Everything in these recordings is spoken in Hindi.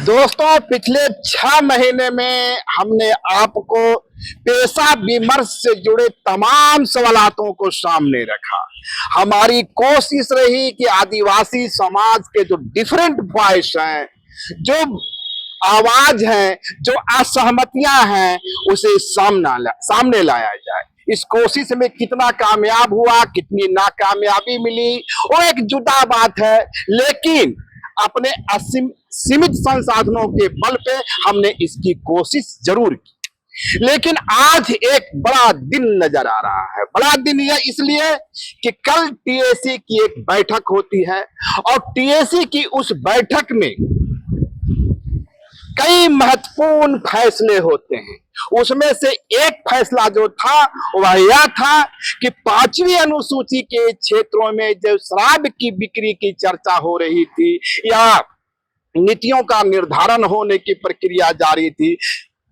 दोस्तों, पिछले 6 महीने में हमने आपको पेशा विमर्श से जुड़े तमाम सवालों को सामने रखा। हमारी कोशिश रही कि आदिवासी समाज के जो डिफरेंट वॉइस हैं, जो आवाज हैं, जो असहमतियां हैं, उसे सामने लाया जाए। इस कोशिश में कितना कामयाब हुआ, कितनी नाकामयाबी मिली, वो एक जुदा बात है। लेकिन अपने सीमित संसाधनों के बल पे हमने इसकी कोशिश जरूर की। लेकिन आज एक बड़ा दिन नजर आ रहा है। बड़ा दिन यह इसलिए कि कल टीएसी की एक बैठक होती है और टीएसी की उस बैठक में कई महत्वपूर्ण फैसले होते हैं। उसमें से एक फैसला जो था वह यह था कि 5वीं अनुसूची के क्षेत्रों में जो शराब की बिक्री की चर्चा हो रही थी या नीतियों का निर्धारण होने की प्रक्रिया जारी थी,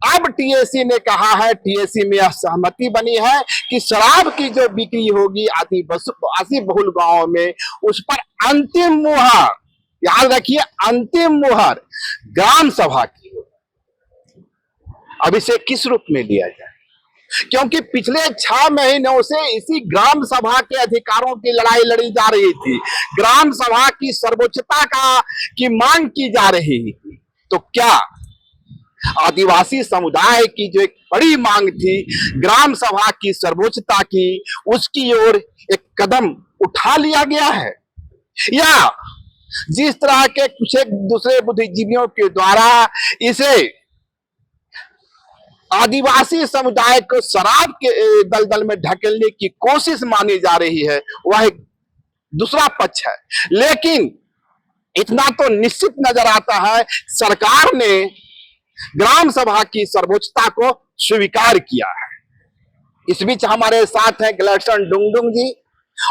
अब टीएसी ने कहा है, टीएसी में यह सहमति बनी है कि शराब की जो बिक्री होगी आदिवासी बहुल गांव में, उस पर अंतिम मुहर, याद रखिए, अंतिम मुहर ग्राम सभा की हो। अब इसे किस रूप में लिया जाए, क्योंकि पिछले 6 महीनों से इसी ग्राम सभा के अधिकारों की लड़ाई लड़ी जा रही थी। ग्राम सभा की सर्वोच्चता की मांग की जा रही थी। तो क्या आदिवासी समुदाय की जो एक बड़ी मांग थी ग्राम सभा की सर्वोच्चता की, उसकी ओर एक कदम उठा लिया गया है, या जिस तरह के कुछ एक दूसरे बुद्धिजीवियों के द्वारा इसे आदिवासी समुदाय को शराब के दलदल में ढकेलने की कोशिश मानी जा रही है, वह एक दूसरा पक्ष है। लेकिन इतना तो निश्चित नजर आता है, सरकार ने ग्राम सभा की सर्वोच्चता को स्वीकार किया है। इस बीच हमारे साथ हैं ग्लैडसन डुंगडुंग जी,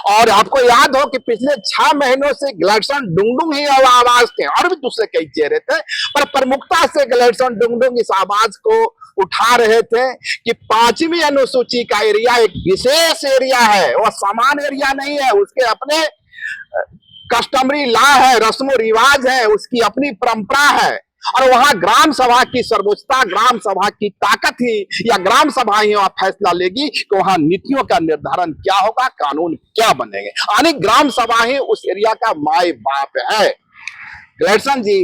और आपको याद हो कि पिछले 6 महीनों से ग्लैडसन डुंगडुंग ही आवाज थे, और भी दूसरे कई चेहरे थे, पर प्रमुखता से ग्लैडसन डुंगडुंग इस आवाज को उठा रहे थे कि 5वीं अनुसूची का एरिया एक विशेष एरिया है, वह सामान्य एरिया नहीं है। उसके अपने कस्टमरी लॉ है, रस्मो रिवाज है, उसकी अपनी परंपरा है, और वहां ग्राम सभा की सर्वोच्चता, ग्राम सभा की ताकत ही, या ग्राम सभा ही वहां फैसला लेगी कि वहां नीतियों का निर्धारण क्या होगा, कानून क्या बनेंगे। यानी ग्राम सभा ही उस एरिया का माई बाप है। ग्लैडसन जी,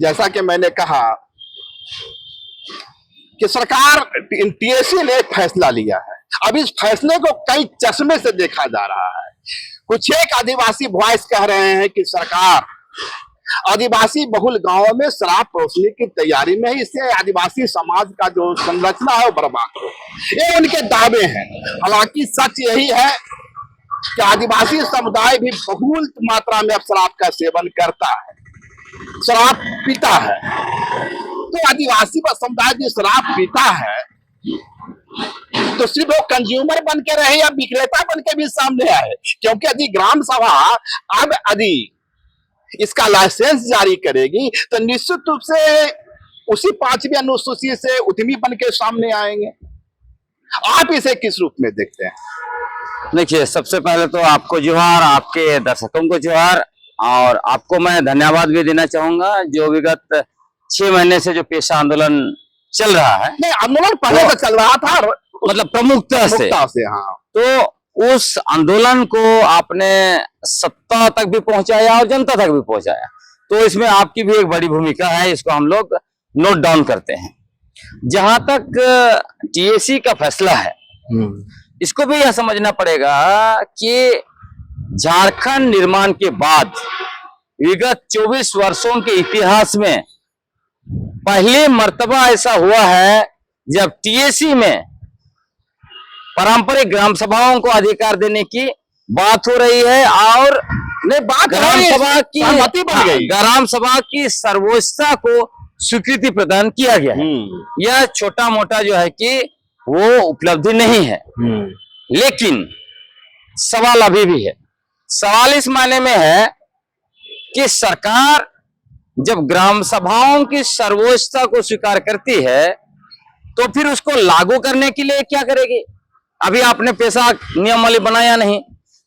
जैसा कि मैंने कहा कि सरकार टीएसी ने एक फैसला लिया है। अब इस फैसले को कई चश्मे से देखा जा रहा है। कुछ एक आदिवासी वॉइस कह रहे हैं कि सरकार आदिवासी बहुल गांवों में शराब परोसने की तैयारी में है, इससे आदिवासी समाज का जो संरचना है वो बर्बाद हो। ये उनके दावे हैं। हालांकि सच यही है कि आदिवासी समुदाय भी बहुल मात्रा में अब शराब का सेवन करता है, शराब पीता है। तो आदिवासी समुदाय जो शराब पीता है, तो सिर्फ वो कंज्यूमर बन के रहे या विक्रेता बन के भी सामने आए, क्योंकि यदि ग्राम सभा अब यदि इसका लाइसेंस जारी करेगी तो निश्चित रूप से उसी 5वीं अनुसूची से उद्यमी बन के सामने आएंगे। आप इसे किस रूप में देखते हैं? देखिए, सबसे पहले तो आपको जोहार, आपके दर्शकों को जोहार, और आपको मैं धन्यवाद भी देना चाहूंगा जो विगत 6 महीने से जो पेशा आंदोलन चल रहा है। नहीं, आंदोलन पहले तो चल रहा था, मतलब प्रमुखता से। हाँ। तो उस आंदोलन को आपने सत्ता तक भी पहुंचाया और जनता तक भी पहुंचाया, तो इसमें आपकी भी एक बड़ी भूमिका है। इसको हम लोग नोट डाउन करते हैं। जहां तक टीएसी का फैसला है, इसको भी यह समझना पड़ेगा कि झारखंड निर्माण के बाद विगत 24 वर्षों के इतिहास में पहली मर्तबा ऐसा हुआ है जब टीएसी में पारंपरिक ग्राम सभाओं को अधिकार देने की बात हो रही है, और ग्राम सभा की सर्वोच्चता को स्वीकृति प्रदान किया गया है। यह छोटा मोटा जो है कि वो उपलब्धि नहीं है, लेकिन सवाल अभी भी है। सवाल इस मायने में है कि सरकार जब ग्राम सभाओं की सर्वोच्चता को स्वीकार करती है तो फिर उसको लागू करने के लिए क्या करेगी? अभी आपने पेशा नियमावली बनाया नहीं,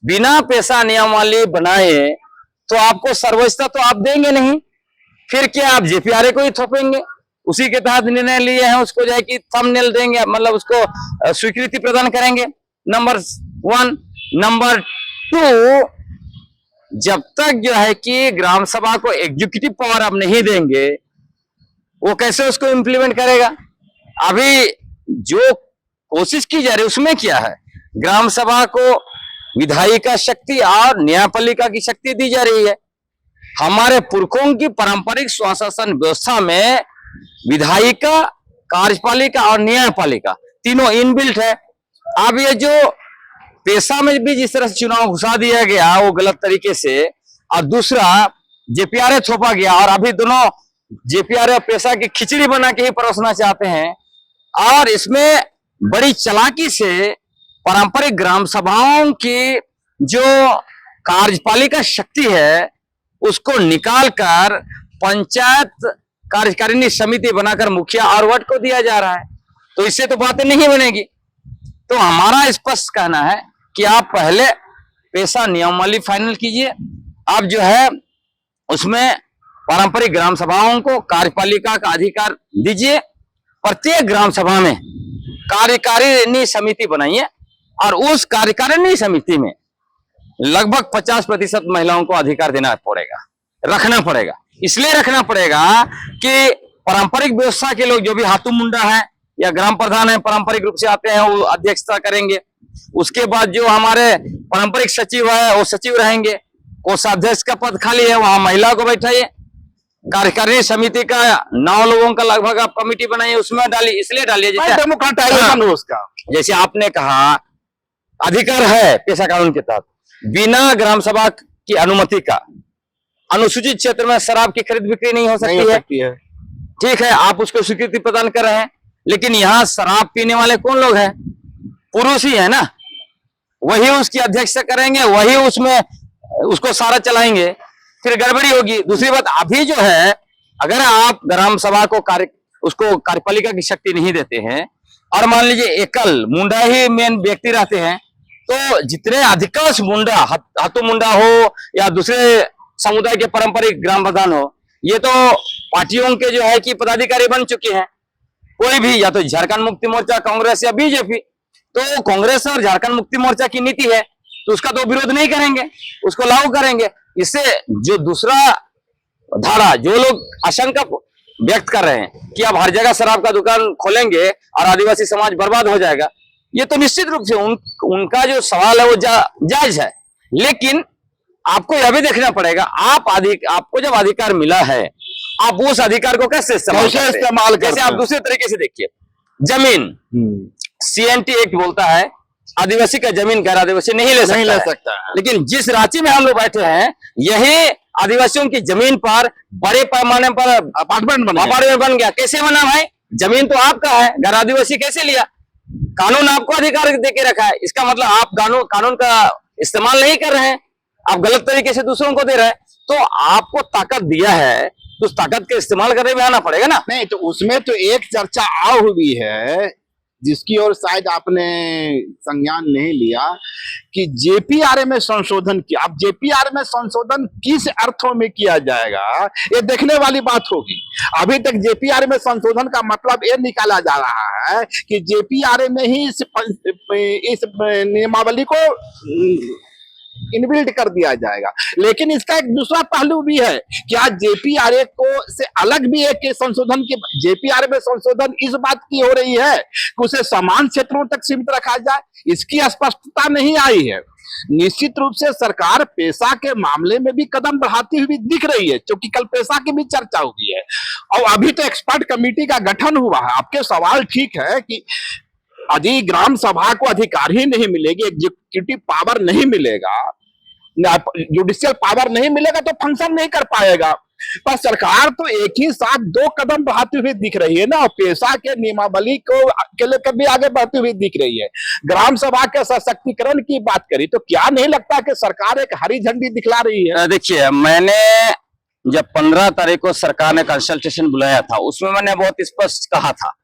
बिना पेशा नियमावली बनाए तो आपको सर्वोच्चता तो आप देंगे नहीं। फिर क्या आप जेपीआरए को ही थोपेंगे? उसी के तहत निर्णय लिए हैं, उसको जो है कि थंबनेल देंगे, मतलब उसको स्वीकृति प्रदान करेंगे। नंबर 1। नंबर 2, जब तक जो है कि ग्राम सभा को एग्जीक्यूटिव पावर आप नहीं देंगे, वो कैसे उसको इम्प्लीमेंट करेगा? अभी जो कोशिश की जा रही है उसमें क्या है, ग्राम सभा को विधायिका शक्ति और न्यायपालिका की शक्ति दी जा रही है। हमारे पुरखों की पारंपरिक स्वशासन व्यवस्था में विधायिका, कार्यपालिका और न्यायपालिका तीनों इनबिल्ट है। अब ये जो पेशा में भी जिस तरह से चुनाव घुसा दिया गया वो गलत तरीके से, और दूसरा जेपीआरए थोपा गया, और अभी दोनों जेपीआरए और पेशा की खिचड़ी बना के ही परोसना चाहते हैं। और इसमें बड़ी चालाकी से पारंपरिक ग्राम सभाओं की जो कार्यपालिका शक्ति है उसको निकालकर पंचायत कार्यकारिणी समिति बनाकर मुखिया और वार्ड को दिया जा रहा है। तो इससे तो बातें नहीं बनेगी। तो हमारा स्पष्ट कहना है कि आप पहले पेशा नियमावली फाइनल कीजिए, आप जो है उसमें पारंपरिक ग्राम सभाओं को कार्यपालिका का अधिकार दीजिए, प्रत्येक ग्राम सभा में कार्यकारिणी समिति बनाइए, और उस कार्यकारिणी समिति में लगभग 50% महिलाओं को अधिकार देना पड़ेगा, रखना पड़ेगा। इसलिए रखना पड़ेगा कि पारंपरिक व्यवस्था के लोग जो भी हाथू मुंडा है या ग्राम प्रधान है, पारंपरिक रूप से आते हैं, वो अध्यक्षता करेंगे। उसके बाद जो हमारे पारंपरिक सचिव है वो सचिव रहेंगे। कोषाध्यक्ष का पद खाली है, वहां महिला को बैठाइए। कार्यकारिणी समिति का 9 लोगों का लगभग आप कमेटी बनाइए, उसमें डालिए। इसलिए डालिए जैसे आपने कहा अधिकार है पेशा कानून के तहत बिना ग्राम सभा की अनुमति का अनुसूचित क्षेत्र में शराब की खरीद बिक्री नहीं हो सकती है। ठीक है, आप उसको स्वीकृति प्रदान कर रहे हैं, लेकिन यहाँ शराब पीने वाले कौन लोग हैं? पुरुष ही है ना। वही उसकी अध्यक्षता करेंगे, वही उसमें उसको सारा चलाएंगे, फिर गड़बड़ी होगी। दूसरी बात, अभी जो है अगर आप ग्राम सभा को उसको कार्यपालिका की शक्ति नहीं देते हैं और मान लीजिए एकल मुंडा ही मेन व्यक्ति रहते हैं, तो जितने अधिकांश मुंडा, हाथू मुंडा हो या दूसरे समुदाय के पारंपरिक ग्राम प्रधान हो, ये तो पार्टियों के जो है कि पदाधिकारी बन चुके हैं। कोई भी या तो झारखंड मुक्ति मोर्चा, कांग्रेस या बीजेपी, तो कांग्रेस और झारखंड मुक्ति मोर्चा की नीति है तो उसका तो विरोध नहीं करेंगे, उसको लागू करेंगे। इससे जो दूसरा धारा, जो लोग आशंका व्यक्त कर रहे हैं कि अब हर जगह शराब का दुकान खोलेंगे और आदिवासी समाज बर्बाद हो जाएगा, ये तो निश्चित रूप से उनका जो सवाल है वो जायज है। लेकिन आपको यह भी देखना पड़ेगा, आपको जब अधिकार मिला है, आप उस अधिकार को कैसे इस्तेमाल जैसे आप दूसरे तरीके से देखिए, जमीन सीएनटी एक्ट बोलता है आदिवासी का जमीन गैर आदिवासी नहीं ले सकता है। लेकिन जिस रांची में हम लोग बैठे हैं, यही आदिवासियों की जमीन पर बड़े पैमाने पर अपार्टमेंट बन गया। कैसे बना भाई? जमीन तो आपका है, गैर आदिवासी कैसे लिया? कानून आपको अधिकार देके रखा है। इसका मतलब आप कानून का इस्तेमाल नहीं कर रहे हैं, आप गलत तरीके से दूसरों को दे रहे हैं। तो आपको ताकत दिया है तो उस ताकत के इस्तेमाल करने में आना पड़ेगा ना। नहीं तो उसमें तो एक चर्चा आ हुई है जिसकी ओर शायद आपने संज्ञान नहीं लिया कि जेपीआरए में संशोधन किया। अब जेपीआरए में संशोधन किस अर्थों में किया जाएगा, ये देखने वाली बात होगी। अभी तक जेपीआरए में संशोधन का मतलब ये निकाला जा रहा है कि जेपीआरए में ही इस नियमावली को इनबिल्ट कर दिया जाएगा। लेकिन इसका एक दूसरा पहलू भी है, क्या जेपीआरए को से अलग भी एक संशोधन की, जेपीआरए में संशोधन इस बात की हो रही है कि उसे समान क्षेत्रों तक सीमित रखा जाए, इसकी स्पष्टता नहीं आई है। निश्चित रूप से सरकार पेशा के मामले में भी कदम बढ़ाती हुई दिख रही है, क्योंकि कल पेशा की भी चर्चा हुई है और अभी तो एक्सपर्ट कमेटी का गठन हुआ है। आपके सवाल ठीक है कि यदि ग्राम सभा को अधिकार ही नहीं मिलेगी, एग्जीक्यूटिव पावर नहीं मिलेगा, जुडिशियल पावर नहीं मिलेगा तो फंक्शन नहीं कर पाएगा। पर सरकार तो एक ही साथ 2 कदम बढ़ाती हुई दिख रही है ना, और पेशा के नियमावली को के लेकर भी आगे बढ़ती हुई दिख रही है। ग्राम सभा के सशक्तिकरण की बात करी तो क्या नहीं लगता कि सरकार एक हरी झंडी दिखला रही है? देखिए, मैंने जब 15 तारीख को सरकार ने कंसल्टेशन बुलाया था, उसमें मैंने बहुत स्पष्ट कहा था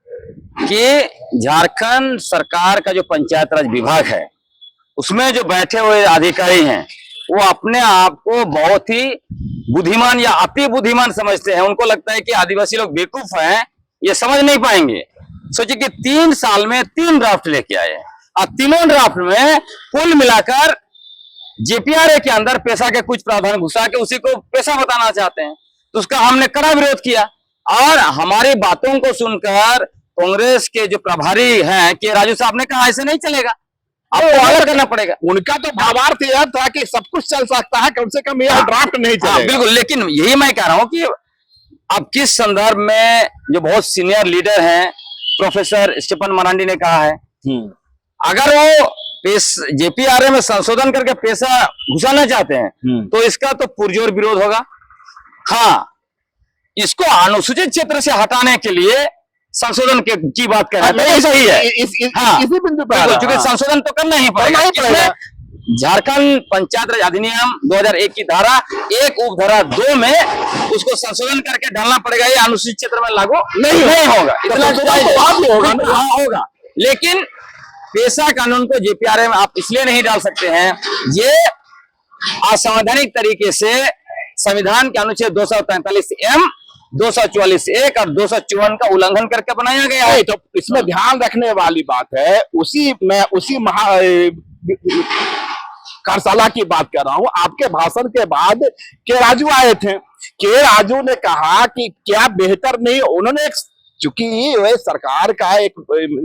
कि झारखंड सरकार का जो पंचायत राज विभाग है उसमें जो बैठे हुए अधिकारी हैं वो अपने आप को बहुत ही बुद्धिमान या अति बुद्धिमान समझते हैं। उनको लगता है कि आदिवासी लोग बेवकूफ हैं, ये समझ नहीं पाएंगे। सोचिए कि 3 साल में 3 ड्राफ्ट लेके आए और तीनों ड्राफ्ट में कुल मिलाकर जेपीआरए के अंदर पेशा के कुछ प्रावधान घुसा के उसी को पेशा बताना चाहते हैं। तो उसका हमने कड़ा विरोध किया और हमारी बातों को सुनकर कांग्रेस के जो प्रभारी हैं के राजू साहब ने कहा ऐसे नहीं चलेगा, आपको अलग करना पड़ेगा। उनका तो भावार्थ यह था कि सब कुछ चल सकता है, कम से कम यह ड्राफ्ट नहीं हाँ, चलेगा। बिल्कुल। लेकिन यही मैं कह रहा हूं कि अब किस संदर्भ में जो बहुत सीनियर लीडर हैं प्रोफेसर स्टीफन मरांडी ने कहा है, अगर वो जेपीआरए में संशोधन करके पैसा घुसाना चाहते हैं तो इसका तो पुरजोर विरोध होगा। हाँ, इसको अनुसूचित क्षेत्र से हटाने के लिए संशोधन की बात कर रहे हैं, सही है। इसी बिंदु पर क्योंकि संशोधन तो करना ही पड़ेगा। झारखंड पंचायत राज अधिनियम 2001 की धारा 1 उपधारा 2 में उसको संशोधन करके डालना पड़ेगा। ये अनुसूचित क्षेत्र में लागू नहीं होगा, इतना होगा। लेकिन पेशा कानून को जेपीआरए में आप इसलिए नहीं डाल सकते हैं, ये असंवैधानिक तरीके से संविधान के अनुच्छेद 243M, 244(1) और 254 का उल्लंघन करके बनाया गया है। तो इसमें ध्यान रखने वाली बात है, उसी कार्यशाला की बात कर रहा हूं। आपके भाषण के बाद के राजू आए थे। के राजू ने कहा कि क्या बेहतर नहीं, उन्होंने चूंकि वे सरकार का एक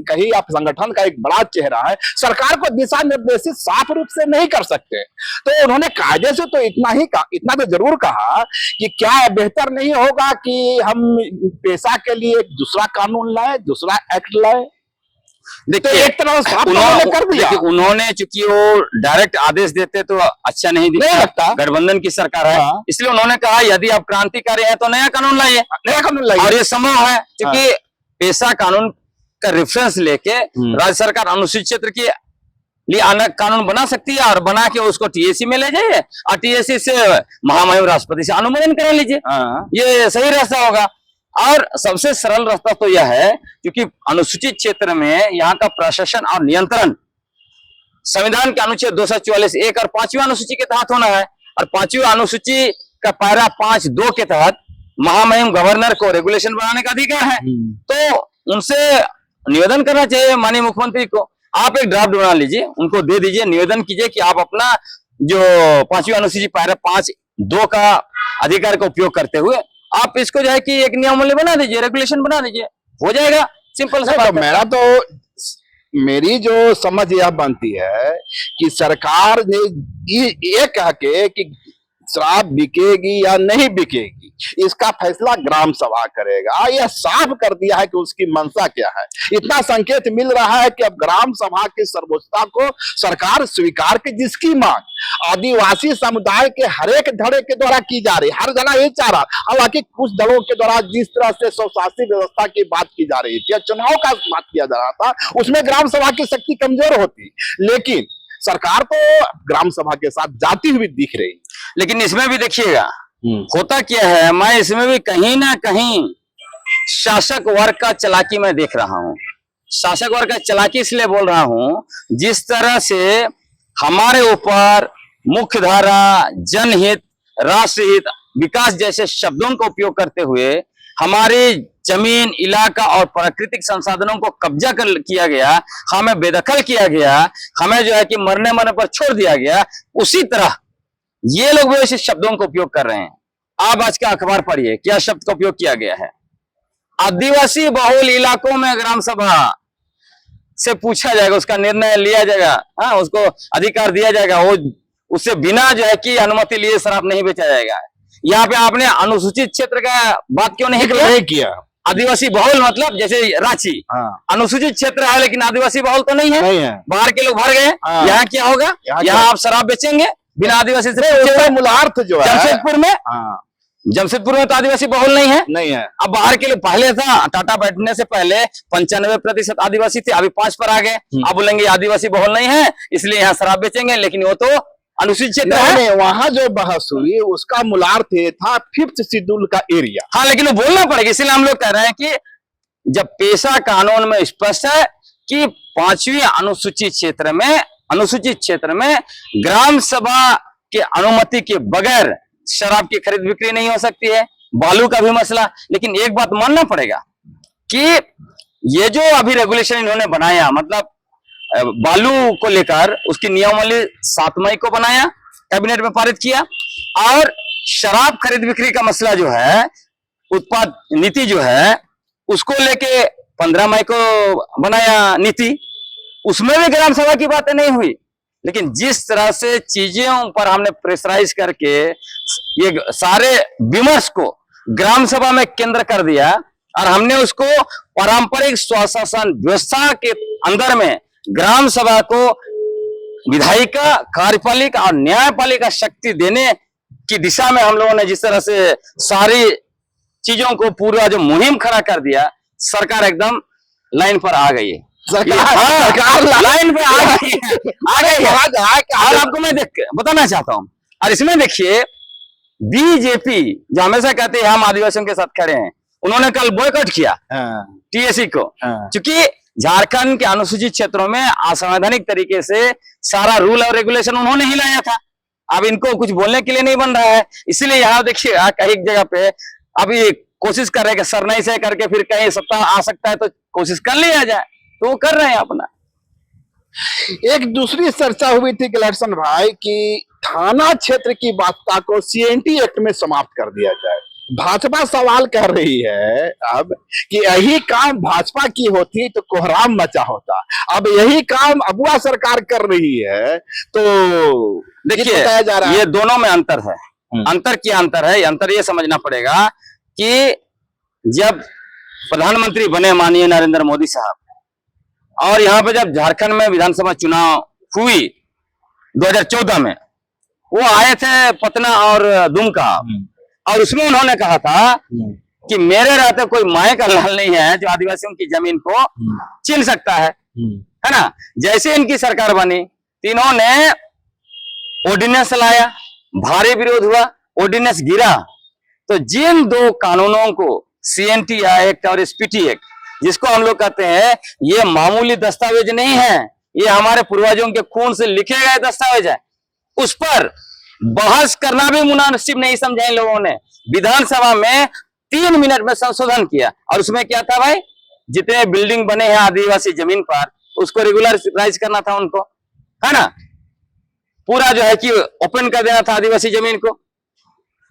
कहीं आप संगठन का एक बड़ा चेहरा है, सरकार को दिशा निर्देशित साफ रूप से नहीं कर सकते, तो उन्होंने कायदे से तो इतना तो जरूर कहा कि क्या बेहतर नहीं होगा कि हम पेशा के लिए एक दूसरा कानून लाए, दूसरा एक्ट लाए। देखिए, एक तरह से साफ कर दिया। उन्होंने चूंकि वो डायरेक्ट आदेश देते तो अच्छा नहीं लगता, गठबंधन की सरकार है, इसलिए उन्होंने कहा यदि आप क्रांतिकारी हैं तो नया कानून लाइए, और ये संभव है क्योंकि पेशा कानून का रेफरेंस लेके राज्य सरकार अनुसूचित क्षेत्र के लिए अलग कानून बना सकती है और बना के उसको टीएसी में ले जाइए और टीएसी से महामहिम राष्ट्रपति से अनुमोदन करा लीजिए, ये सही रास्ता होगा। और सबसे सरल रास्ता तो यह है क्योंकि अनुसूचित क्षेत्र में यहाँ का प्रशासन और नियंत्रण संविधान के अनुच्छेद 244(1) और 5वीं अनुसूची के तहत होना है, और 5वीं अनुसूची का पैरा 5(2) के तहत महामहिम गवर्नर को रेगुलेशन बनाने का अधिकार है। तो उनसे निवेदन करना चाहिए माननीय मुख्यमंत्री को, आप एक ड्राफ्ट बना लीजिए, उनको दे दीजिए, निवेदन कीजिए कि आप अपना जो 5वीं अनुसूची पैरा 5(2) का अधिकार का उपयोग करते हुए आप इसको जो है कि एक नियमावली बना दीजिए, रेगुलेशन बना दीजिए, हो जाएगा। सिंपल सा बात। मेरी जो समझ यह बनती है कि सरकार ने ये कह के कि शराब बिकेगी या नहीं बिकेगी, इसका फैसला ग्राम सभा करेगा, यह साफ कर दिया है कि उसकी मंशा क्या है। इतना संकेत मिल रहा है कि अब ग्राम सभा की सर्वोच्चता को सरकार स्वीकार की, जिसकी मांग आदिवासी समुदाय के हर एक धड़े के द्वारा की जा रही, हर जना ये चाह रहा। हालांकि कुछ दलों के द्वारा जिस तरह से स्वशासी व्यवस्था की बात की जा रही थी, चुनाव का बात किया जा रहा था, उसमें ग्राम सभा की शक्ति कमजोर होती, लेकिन सरकार तो ग्राम सभा के साथ जाती हुई दिख रही। लेकिन इसमें भी देखिएगा होता क्या है, मैं इसमें भी कहीं ना कहीं शासक वर्ग का चालाकी मैं देख रहा हूं। शासक वर्ग का चालाकी इसलिए बोल रहा हूं, जिस तरह से हमारे ऊपर मुख्यधारा, जनहित, राष्ट्रहित, विकास जैसे शब्दों का उपयोग करते हुए हमारी जमीन, इलाका और प्राकृतिक संसाधनों को कब्जा कर किया गया, हमें बेदखल किया गया, हमें जो है कि मरने पर छोड़ दिया गया, उसी तरह ये लोग भी ऐसे शब्दों का उपयोग कर रहे हैं। आप आज का अखबार पढ़िए, क्या शब्द का उपयोग किया गया है। आदिवासी बहुल इलाकों में ग्राम सभा से पूछा जाएगा, उसका निर्णय लिया जाएगा, हाँ, उसको अधिकार दिया जाएगा, वो उससे बिना जो है कि अनुमति लिए शराब नहीं बेचा जाएगा। यहाँ पे आपने अनुसूचित क्षेत्र का बात क्यों नहीं किया? आदिवासी बहुल मतलब जैसे रांची अनुसूचित क्षेत्र है, लेकिन आदिवासी बहुल तो नहीं है। बाहर के लोग भर गए, यहाँ क्या होगा? यहाँ आप शराब बेचेंगे बिना आदिवासी से। मूलार्थ जो है जमशेदपुर में तो आदिवासी बहुल नहीं है। अब बाहर के लोग, पहले था टाटा बैठने से पहले 95% आदिवासी थे, अभी 5 पर आ गए। अब बोलेंगे आदिवासी बहुल नहीं है इसलिए यहाँ शराब बेचेंगे, लेकिन वो तो अनुसूचित क्षेत्र है। वहां जो बहस हुई उसका मूलार्थ था 5th शेड्यूल का एरिया। हाँ, लेकिन वो बोलना पड़ेगा, इसलिए हम लोग कह रहे हैं कि जब पेशा कानून में स्पष्ट है कि 5वीं अनुसूचित क्षेत्र में ग्राम सभा कि अनुमति के बगैर शराब की खरीद बिक्री नहीं हो सकती है, बालू का भी मसला। लेकिन एक बात मानना पड़ेगा कि ये जो अभी रेगुलेशन इन्होंने बनाया, मतलब बालू को लेकर उसकी नियमावली 7 मई को बनाया, कैबिनेट में पारित किया, और शराब खरीद बिक्री का मसला जो है, उत्पाद नीति जो है, उसको लेके 15 मई को बनाया नीति। उसमें भी ग्राम सभा की बातें नहीं हुई। लेकिन जिस तरह से चीजों पर हमने प्रेशराइज करके ये सारे विमर्श को ग्राम सभा में केंद्र कर दिया, और हमने उसको पारंपरिक स्वशासन व्यवस्था के अंदर में ग्राम सभा को विधायिका, कार्यपालिका और न्यायपालिका शक्ति देने की दिशा में हम लोगों ने जिस तरह से सारी चीजों को पूरा जो मुहिम खड़ा कर दिया, सरकार एकदम लाइन पर आ गई है। सरकार लाइन पे आ गई है। और आपको मैं बताना चाहता हूं, और इसमें देखिए बीजेपी जो हमेशा कहते हैं हम आदिवासियों के साथ खड़े हैं, उन्होंने कल बॉयकॉट किया टीएससी को, क्योंकि झारखंड के अनुसूचित क्षेत्रों में असंवैधानिक तरीके से सारा रूल और रेगुलेशन उन्होंने ही लाया था। अब इनको कुछ बोलने के लिए नहीं बन रहा है, इसलिए यहाँ देखिए कई जगह पे अभी कोशिश कर रहे हैं कि सरनाई से करके फिर कहीं सत्ता आ सकता है तो कोशिश कर लिया जाए, तो वो कर रहे हैं अपना। एक दूसरी चर्चा हुई थी गिलहरसन भाई कि थाना क्षेत्र की बाध्यता को सीएनटी एक्ट में समाप्त कर दिया जाए। भाजपा सवाल कर रही है अब कि यही काम भाजपा की होती तो कोहराम मचा होता, अब यही काम अबुआ सरकार कर रही है, तो देखिए बताया जा रहा है ये दोनों में अंतर है। अंतर क्या अंतर है? अंतर ये समझना पड़ेगा कि जब प्रधानमंत्री बने माननीय नरेंद्र मोदी साहब, और यहाँ पे जब झारखंड में विधानसभा चुनाव हुई 2014 में, वो आए थे पटना और दुमका, और उसमें उन्होंने कहा था कि मेरे रहते कोई माए का लाल नहीं है जो आदिवासियों की जमीन को छीन सकता है ना। जैसे इनकी सरकार बनी, तीनों ने ऑर्डिनेंस लाया, भारी विरोध हुआ, ऑर्डिनेंस गिरा। तो जिन दो कानूनों को सीएनटी एक्ट और एसपीटी एक्ट, जिसको हम लोग कहते हैं ये मामूली दस्तावेज नहीं है, ये हमारे पूर्वजों के खून से लिखे गए दस्तावेज है, उस पर बहस करना भी मुनासिब नहीं समझा इन लोगों ने। विधानसभा में 3 मिनट में संशोधन किया, और उसमें क्या था भाई, जितने बिल्डिंग बने हैं आदिवासी जमीन पर उसको रेगुलराइज करना था उनको, है ना, पूरा जो है कि ओपन कर देना था आदिवासी जमीन को।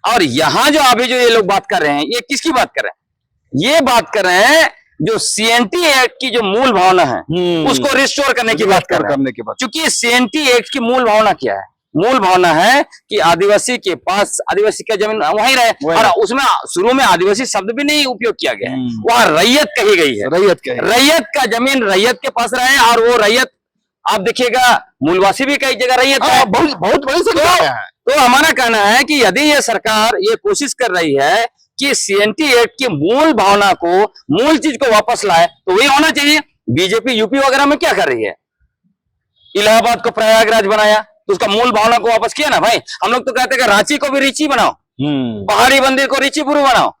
और यहां जो अभी जो ये लोग बात कर रहे हैं, ये किसकी बात कर रहे हैं? ये बात कर रहे हैं जो सीएनटी एक्ट की जो मूल भावना है उसको रिस्टोर करने की बात कर रहे हैं। क्योंकि सीएनटी एक्ट की मूल भावना क्या है? मूल भावना है कि आदिवासी के पास आदिवासी का जमीन वहीं रहे, और उसमें शुरू में आदिवासी शब्द भी नहीं उपयोग किया गया है, वहां रैयत कही गई है। रैयत का जमीन रैयत के पास रहे, और वो रैयत आप देखिएगा मूलवासी भी कई जगह रैयत है, बहुत बड़ी संख्या है। तो हमारा कहना है कि यदि ये सरकार ये कोशिश कर रही है कि सीएनटी एक्ट की मूल भावना को, मूल चीज को वापस लाए, तो वही होना चाहिए। बीजेपी यूपी वगैरह में क्या कर रही है? इलाहाबाद को प्रयागराज बनाया, तो उसका मूल भावना को वापस किया ना भाई। हम लोग तो कहते हैं कि रांची को भी रीची बनाओ, पहाड़ी मंदिर को रीचीपुर बनाओ।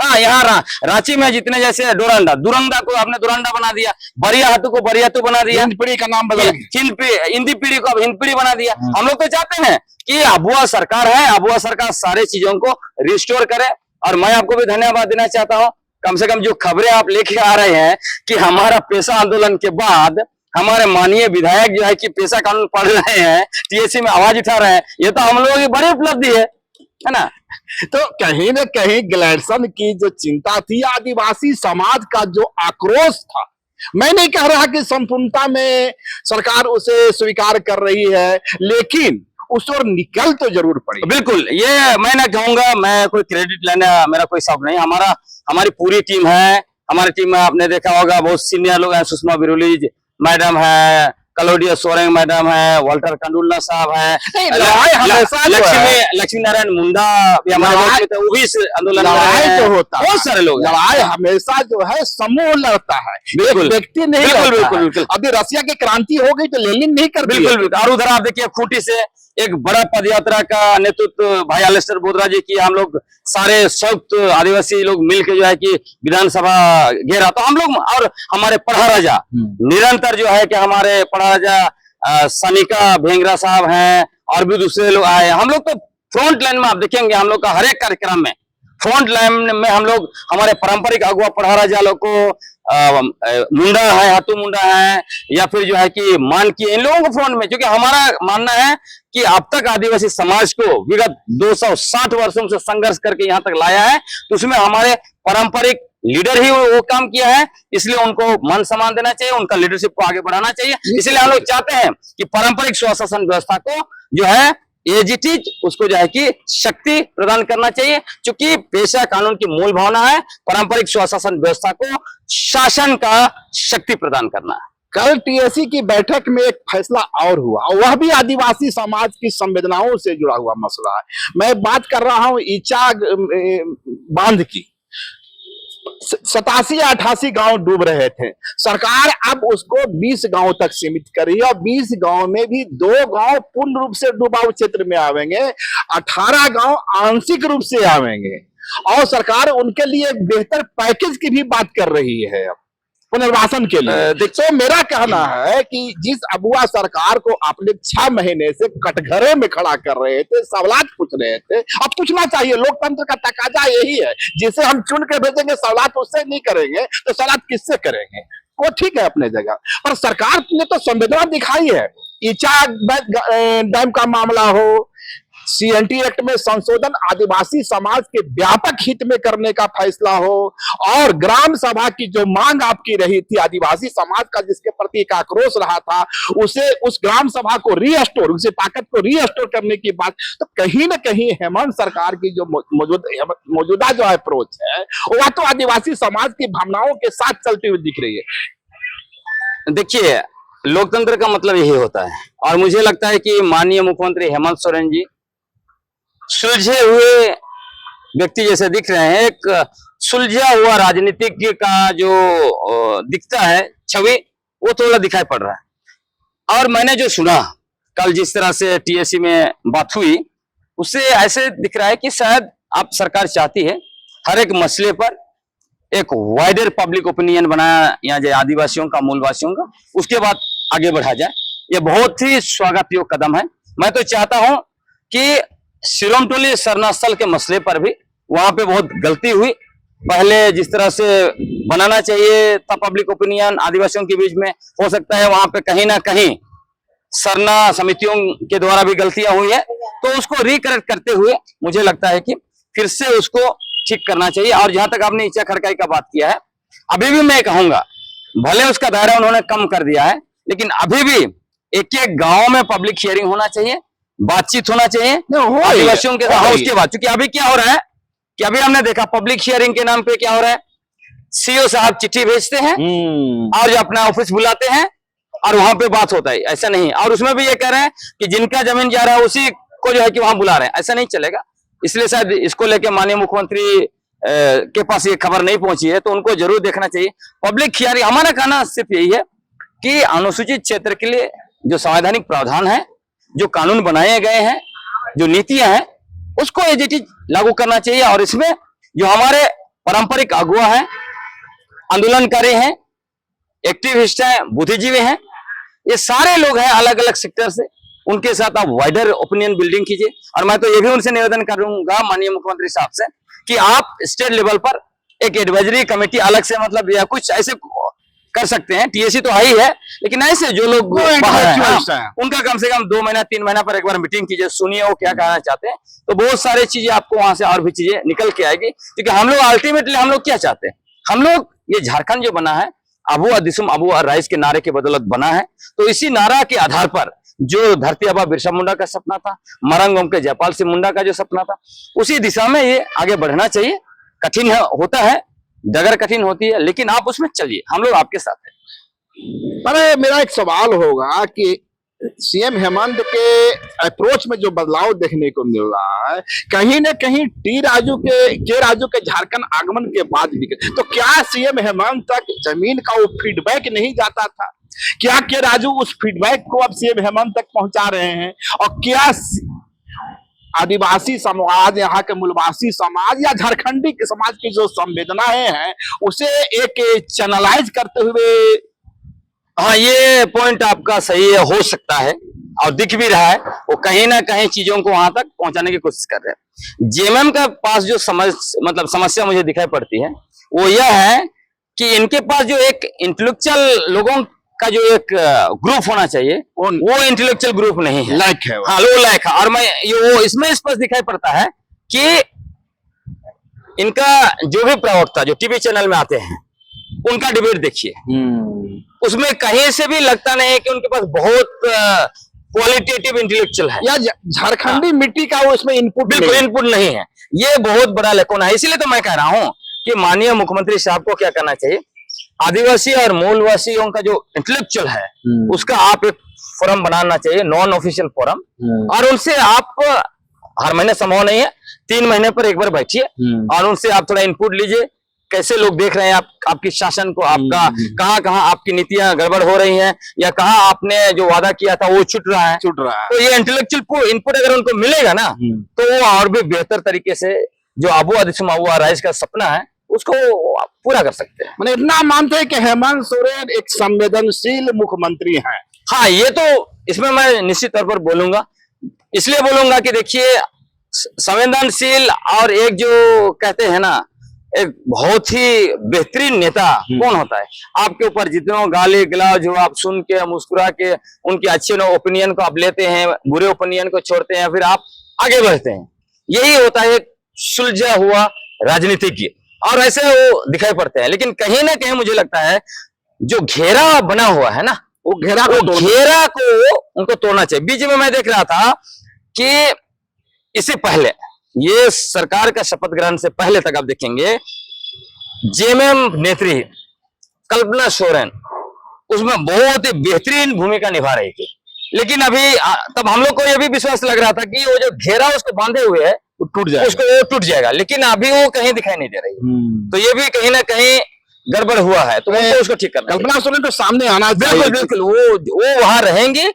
हाँ, यहाँ रांची में जितने जैसे दुरंदा को आपने दुरंदा बना दिया, बरियाहाटू को बरियातू बना दिया, हिंदपीढ़ी का नाम बदल हिंदी पीढ़ी को अब हिंदपीढ़ी बना दिया। हम लोग तो चाहते हैं कि अबुआ सरकार है, अबुआ सरकार सारे चीजों को रिस्टोर करे। और मैं आपको भी धन्यवाद देना चाहता हूँ, कम से कम जो खबरें आप लेके आ रहे हैं कि हमारा पेशा आंदोलन के बाद हमारे माननीय विधायक जो है कि पेशा कानून पढ़ रहे हैं, टीएससी में आवाज उठा रहे हैं, ये तो हम लोगों की बड़ी उपलब्धि है ना। तो कहीं न कहीं गिलहरसन की जो चिंता थी, आदिवासी समाज का जो आक्रोश था, मैं नहीं कह रहा कि संपूर्णता में सरकार उसे स्वीकार कर रही है, लेकिन उस ओर निकल तो जरूर पड़ी। बिल्कुल, ये मैं ना कहूंगा, मैं कोई क्रेडिट लेने मेरा कोई शौक नहीं। हमारी पूरी टीम है। हमारी टीम में आपने देखा होगा बहुत सीनियर लोग हैं, सुषमा बिरोली मैडम है, कलोडिया सोरेंग मैडम है, वाल्टर कंडुल्ला साहब है, लक्ष्मी नारायण मुंडा भी हमारे थे, वो भी इस आंदोलन में तो होता है। बहुत सारे लोग, लड़ाई हमेशा जो है समूह लड़ता है, बिल्कुल व्यक्ति नहीं। बिल्कुल। अभी रसिया की क्रांति हो गई तो लेनिन नहीं कर दिया। बिल्कुल। और उधर आप देखिए खूंटी से एक बड़ा पद यात्रा का नेतृत्व भाई आलेस्टर बोधरा जी की, हम लोग सारे संयुक्त आदिवासी लोग मिलकर जो है कि विधानसभा घेरा। तो हम लोग और हमारे पढ़ा राजा निरंतर जो है कि हमारे पढ़ा राजा सनिका भेंगरा साहब हैं, और भी दूसरे लोग आए। हम लोग तो फ्रंट लाइन में, आप देखेंगे हम लोग का हर एक कार्यक्रम में फ्रंट लाइन में हम लोग हमारे पारंपरिक अगुआ पढ़ारा जालों को मुंडा है, हाथू मुंडा है, या फिर जो है कि मान की, इन लोगों को फ्रंट में, क्योंकि हमारा मानना है कि अब तक आदिवासी समाज को विगत 260 वर्षों से संघर्ष करके यहाँ तक लाया है, तो उसमें हमारे पारंपरिक लीडर ही वो काम किया है, इसलिए उनको मान सम्मान देना चाहिए, उनका लीडरशिप को आगे बढ़ाना चाहिए। इसलिए हम लोग चाहते हैं कि पारंपरिक स्वशासन व्यवस्था को जो है एज इट इज, उसको जो है कि शक्ति प्रदान करना चाहिए, क्योंकि पेशा कानून की मूल भावना है पारंपरिक स्वशासन व्यवस्था को शासन का शक्ति प्रदान करना है। कल टीएससी की बैठक में एक फैसला और हुआ, और वह भी आदिवासी समाज की संवेदनाओं से जुड़ा हुआ मसला है। मैं बात कर रहा हूं ईचा बांध की। 87-88 गांव डूब रहे थे। सरकार अब उसको 20 गांव तक सीमित करी, और 20 गांव में भी 2 गांव पूर्ण रूप से डूबाऊ क्षेत्र में आवेंगे, 18 गांव आंशिक रूप से आवेंगे, और सरकार उनके लिए एक बेहतर पैकेज की भी बात कर रही है पुनर्वासन के लिए। तो मेरा कहना है कि जिस अबुआ सरकार को आपने 6 महीने से कटघरे में खड़ा कर रहे थे, सवालात पूछ रहे थे, अब पूछना चाहिए। लोकतंत्र का तकाजा यही है, जिसे हम चुन के भेजेंगे सवालात उससे नहीं करेंगे तो सवालात किससे करेंगे? वो ठीक है अपने जगह, पर सरकार ने तो संवेदना दिखाई है। ईचा डैम का मामला हो, सीएनटी एक्ट में संशोधन आदिवासी समाज के व्यापक हित में करने का फैसला हो, और ग्राम सभा की जो मांग आपकी रही थी, आदिवासी समाज का जिसके प्रति एक आक्रोश रहा था, उसे उस ग्राम सभा को रीस्टोर, उसे ताकत को रीस्टोर करने की बात, तो कहीं ना कहीं हेमंत सरकार की जो मौजूदा जो अप्रोच है, वह तो आदिवासी समाज की भावनाओं के साथ चलती हुई दिख रही है। देखिए, लोकतंत्र का मतलब यही होता है, और मुझे लगता है कि माननीय मुख्यमंत्री हेमंत सोरेन जी सुलझे हुए व्यक्ति जैसे दिख रहे हैं। एक सुलझा हुआ राजनीतिज्ञ का जो दिखता है छवि, वो थोड़ा दिखाई पड़ रहा है। और मैंने जो सुना कल, जिस तरह से टीएससी में बात हुई, उससे ऐसे दिख रहा है कि शायद आप सरकार चाहती है हर एक मसले पर एक वाइडर पब्लिक ओपिनियन बनाया यहाँ जो आदिवासियों का, मूलवासियों का, उसके बाद आगे बढ़ा जाए। ये बहुत ही स्वागत योग्य कदम है। मैं तो चाहता हूं कि सिरोमटोली सरना स्थल के मसले पर भी वहां पे बहुत गलती हुई। पहले जिस तरह से बनाना चाहिए था पब्लिक ओपिनियन आदिवासियों के बीच में, हो सकता है वहां पे कहीं ना कहीं सरना समितियों के द्वारा भी गलतियां हुई है, तो उसको रिकरेक्ट करते हुए मुझे लगता है कि फिर से उसको ठीक करना चाहिए। और जहां तक आपने ईचा खड़काई का बात किया है, अभी भी मैं कहूंगा, भले उसका दायरा उन्होंने कम कर दिया है, लेकिन अभी भी एक गांव में पब्लिक हियरिंग होना चाहिए, बातचीत होना चाहिए आदिवासियों के साथ। उसके बाद, क्योंकि अभी क्या हो रहा है कि अभी हमने देखा पब्लिक हियरिंग के नाम पे क्या हो रहा है, सीओ साहब चिट्ठी भेजते हैं और जो अपना ऑफिस बुलाते हैं और वहां पे बात होता है। ऐसा नहीं, और उसमें भी ये कह रहे हैं कि जिनका जमीन जा रहा है उसी को जो है कि वहां बुला रहे हैं। ऐसा नहीं चलेगा। इसलिए शायद इसको लेके माननीय मुख्यमंत्री के पास ये खबर नहीं पहुंची है, तो उनको जरूर देखना चाहिए पब्लिक हियरिंग। हमारा कहना सिर्फ यही है कि अनुसूचित क्षेत्र के लिए जो संवैधानिक प्रावधान है, जो कानून बनाए गए हैं, जो नीतियां हैं, उसको एजिटिव लागू करना चाहिए। और इसमें जो हमारे पारंपरिक अगुआ हैं, आंदोलनकारी हैं, एक्टिविस्ट हैं, बुद्धिजीवी हैं, ये सारे लोग हैं अलग अलग सेक्टर से, उनके साथ आप वाइडर ओपिनियन बिल्डिंग कीजिए। और मैं तो ये भी उनसे निवेदन करूंगा माननीय मुख्यमंत्री साहब से कि आप स्टेट लेवल पर एक एडवाइजरी कमेटी अलग से, मतलब या कुछ ऐसे कर सकते हैं। टीएससी तो हाई है, लेकिन ऐसे जो लोग बाहर हैं, उनका कम से कम 2 महीना 3 महीना पर एक बार मीटिंग कीजिए, सुनिए वो क्या कहना चाहते हैं, तो बहुत सारी चीजें आपको वहां से और भी चीजें निकल के आएगी। क्योंकि हम लोग अल्टीमेटली हम लोग क्या चाहते हैं, हम लोग ये झारखंड जो बना है अबुआ दिसुम अबुआ राइज के नारे के बदौलत बना है, तो इसी नारा के आधार पर जो धरती आबा बिरसा मुंडा का सपना था, मरंगोम के जयपाल सिंह मुंडा का जो सपना था, उसी दिशा में ये आगे बढ़ना चाहिए। कठिन होता है, डगर कठिन होती है, लेकिन आप उसमें चलिए, हम लोग आपके साथ हैं। अरे मेरा एक सवाल होगा कि सीएम हेमंत के अप्रोच में जो बदलाव देखने को मिल रहा है, कहीं ना कहीं राजू के झारखंड आगमन के बाद दिखे, तो क्या सीएम हेमंत तक जमीन का वो फीडबैक नहीं जाता था? क्या के राजू उस फीडबैक को अब सीएम हेमंत तक पहुंचा रहे हैं? और क्या आदिवासी समाज, यहाँ के मूलवासी समाज या झारखंडी के समाज की जो संवेदनाएं हैं, उसे एक चैनलाइज करते हुए? हाँ, ये पॉइंट आपका सही है, हो सकता है और दिख भी रहा है, वो कहीं ना कहीं चीजों को वहां तक पहुंचाने की कोशिश कर रहे हैं। जेएमएम का पास जो समस्या मुझे दिखाई पड़ती है वो यह है कि इनके पास जो एक इंटेलेक्चुअल लोगों का जो एक ग्रुप होना चाहिए वो इंटेलेक्चुअल ग्रुप नहीं है, लायक है वो। हाँ वो लायक है। और मैं वो इसमें स्पष्ट दिखाई पड़ता है कि इनका जो भी प्रवक्ता जो टीवी चैनल में आते हैं उनका डिबेट देखिए, उसमें कहीं से भी लगता नहीं है कि उनके पास बहुत क्वालिटेटिव इंटेलेक्चुअल है या झारखंडी मिट्टी का वो इसमें इनपुट बिल्कुल इनपुट नहीं है। ये बहुत बड़ा लेकोना है। इसीलिए तो मैं कह रहा हूं कि माननीय मुख्यमंत्री साहब को क्या करना चाहिए, आदिवासी और मूलवासियों का जो इंटेलेक्चुअल है उसका आप एक फोरम बनाना चाहिए, नॉन ऑफिशियल फोरम, और उनसे आप हर महीने संभव नहीं है, 3 महीने पर एक बार बैठिए और उनसे आप थोड़ा इनपुट लीजिए, कैसे लोग देख रहे हैं आपकी शासन को, आपका कहाँ आपकी नीतियां गड़बड़ हो रही हैं या कहाँ आपने जो वादा किया था वो छूट रहा है। तो ये इंटेलेक्चुअल इनपुट अगर उनको मिलेगा ना तो वो और भी बेहतर तरीके से जो आबू आदिशुम आबू राइज का सपना है उसको पूरा कर सकते हैं। मैंने इतना मानते हैं कि हेमंत सोरेन एक संवेदनशील मुख्यमंत्री हैं। हाँ, ये तो इसमें मैं निश्चित तौर पर बोलूंगा, इसलिए बोलूंगा कि देखिए संवेदनशील और एक जो कहते हैं ना एक बहुत ही बेहतरीन नेता कौन होता है, आपके ऊपर जितने गाली गलौज हो आप सुन के मुस्कुरा के उनके अच्छे ओपिनियन को आप लेते हैं, बुरे ओपिनियन को छोड़ते हैं, फिर आप आगे बढ़ते हैं। यही होता है एक सुलझा हुआ राजनीतिज्ञ, और ऐसे वो दिखाई पड़ते हैं। लेकिन कहीं ना कहीं मुझे लगता है जो घेरा बना हुआ है ना वो घेरा को उनको तोड़ना चाहिए। बीच में मैं देख रहा था कि इससे पहले ये सरकार का शपथ ग्रहण से पहले तक आप देखेंगे जेएमएम नेत्री कल्पना सोरेन उसमें बहुत ही बेहतरीन भूमिका निभा रही थी। लेकिन अभी तब हम लोग को यह भी विश्वास लग रहा था कि वो जो घेरा उसको बांधे हुए है उसको वो टूट जाएगा, लेकिन अभी वो कहीं दिखाई नहीं दे रही। तो ये भी कहीं ना कहीं गड़बड़ हुआ है, तो उनको उसको ठीक करना। कल्पना सोरेन तो सामने आना बिल्कुल बिल्कुल, वो वहां रहेंगे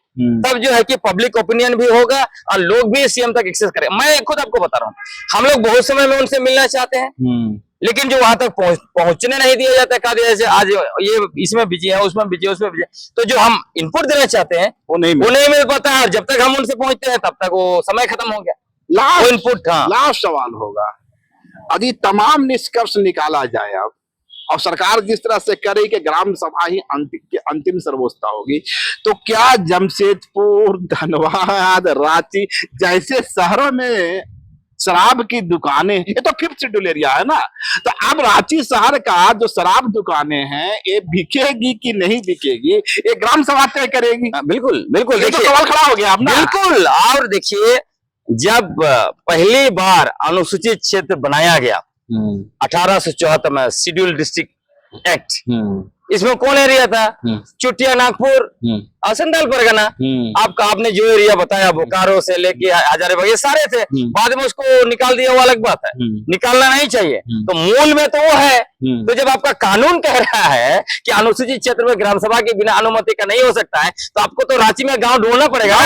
तब जो है कि पब्लिक ओपिनियन भी होगा और लोग भी सीएम तक एक्सेस करें। मैं खुद आपको बता रहा हूँ, हम लोग बहुत समय में उनसे मिलना चाहते हैं लेकिन जो वहां तक पहुंचने नहीं दिया जाता, कहा दिया जैसे आज ये इसमें बिजी है, उसमें बिजी है, उसमें बिजी है, तो जो हम इनपुट देना चाहते हैं वो नहीं मिल पाता है। और जब तक हम उनसे पहुंचते हैं तब तक वो समय खत्म हो गया। लास्ट सवाल होगा, यदि तमाम निष्कर्ष निकाला जाए अब और सरकार जिस तरह से करे कि ग्राम सभा ही अंतिम सर्वोच्चता होगी, तो क्या जमशेदपुर, धनबाद, रांची जैसे शहरों में शराब की दुकानें, ये तो 5th शेड्यूल एरिया है ना, तो अब रांची शहर का जो शराब दुकानें हैं ये बिकेगी कि नहीं बिकेगी, ये ग्राम सभा तय करेगी। बिल्कुल बिल्कुल, ये तो सवाल खड़ा हो गया अब ना। बिल्कुल। और देखिए जब पहली बार अनुसूचित क्षेत्र बनाया गया 1874 में शेड्यूल डिस्ट्रिक्ट एक्ट, इसमें कौन एरिया था? चुटिया, नागपुर और संथाल परगना। आपने जो एरिया बताया बोकारो से लेके हजारीबाग ये सारे थे, बाद में उसको निकाल दिया वो अलग बात है, निकालना नहीं चाहिए। तो मूल में तो वो है। तो जब आपका कानून कह रहा है कि अनुसूचित क्षेत्र में ग्राम सभा के बिना अनुमति का नहीं हो सकता है, तो आपको तो रांची में गांव ढूंढना पड़ेगा,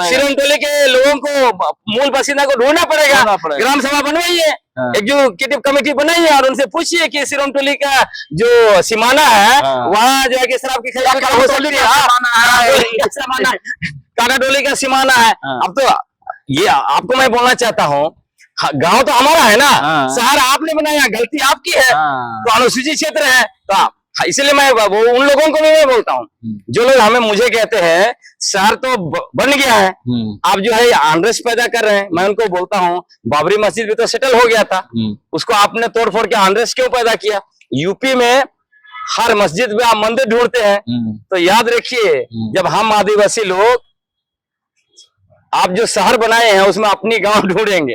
सिरोंटोली के लोगों को, मूल बासिंदा को ढूंढना पड़ेगा, ग्राम सभा बनवाइए, एग्जीक्यूटिव कमेटी बनाइए और उनसे पूछिए कि सिरोंटोली का जो सीमाना है वहाँ जो है कि शराब की खरीदारी हो सकती है, काकाटोली का सीमाना है। अब तो ये आपको मैं बोलना चाहता हूँ, गांव तो हमारा है ना, शहर आपने बनाया, गलती आपकी है, तो अनुसूचित क्षेत्र है। तो इसलिए मैं वो उन लोगों को भी मैं बोलता हूँ जो लोग मुझे कहते हैं शहर तो बन गया है, आप जो है आंध्रस पैदा कर रहे हैं। मैं उनको बोलता हूँ बाबरी मस्जिद भी तो सेटल हो गया था, उसको आपने तोड़ फोड़ के आंध्रस क्यों पैदा किया? यूपी में हर मस्जिद में आप मंदिर ढूंढते हैं, तो याद रखिए जब हम आदिवासी लोग आप जो शहर बनाए हैं उसमें अपनी गांव ढूंढेंगे,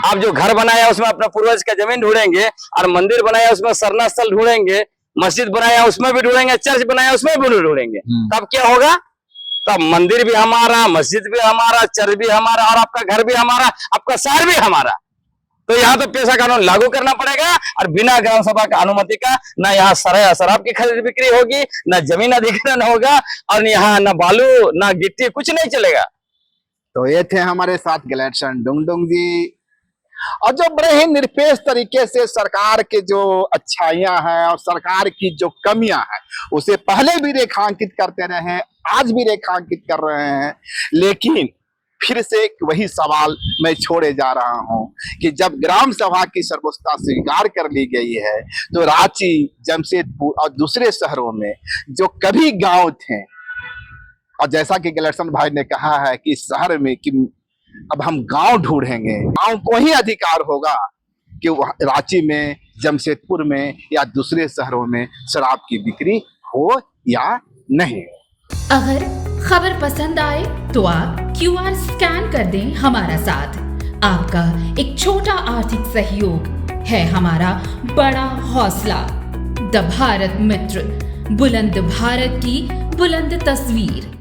आप जो घर बनाया उसमें अपना पूर्वज का जमीन ढूंढेंगे, और मंदिर बनाया उसमें सरना स्थल ढूंढेंगे, मस्जिद बनाया उसमें भी ढूंढेंगे, चर्च बनाया उसमें भी ढूंढेंगे। तब क्या होगा? तब मंदिर भी हमारा, मस्जिद भी हमारा, चर्च भी हमारा, और आपका घर भी हमारा, आपका शहर भी हमारा। तो यहाँ तो पेशा कानून लागू करना पड़ेगा, और बिना ग्राम सभा का अनुमति का ना यहाँ शराब की खरीद बिक्री होगी, ना जमीन अधिग्रहण होगा, और यहाँ ना बालू ना गिट्टी, कुछ नहीं चलेगा। तो ये थे हमारे साथ गलेटसन डुंगडुंग जी। और जो बड़े ही निरपेक्ष तरीके से सरकार के जो अच्छाइयां हैं और सरकार की जो कमियां हैं उसे पहले भी रेखांकित करते रहे हैं, आज भी रेखांकित कर रहे हैं। लेकिन फिर से वही सवाल मैं छोड़े जा रहा हूं कि जब ग्राम सभा की सर्वोच्चता स्वीकार कर ली गई है तो रांची, जमशेदपुर और दूसरे शहरों में जो कभी गांव थे, और जैसा कि गलेसन भाई ने कहा है कि इस शहर में कि अब हम गांव ढूंढेंगे, गांव को ही अधिकार होगा कि रांची में, जमशेदपुर में या दूसरे शहरों में शराब की बिक्री हो या नहीं। अगर खबर पसंद आए तो आप QR स्कैन कर दें हमारा साथ। आपका एक छोटा आर्थिक सहयोग है हमारा बड़ा हौसला। द भारत मित्र, बुलंद भारत की बुलंद तस्वीर।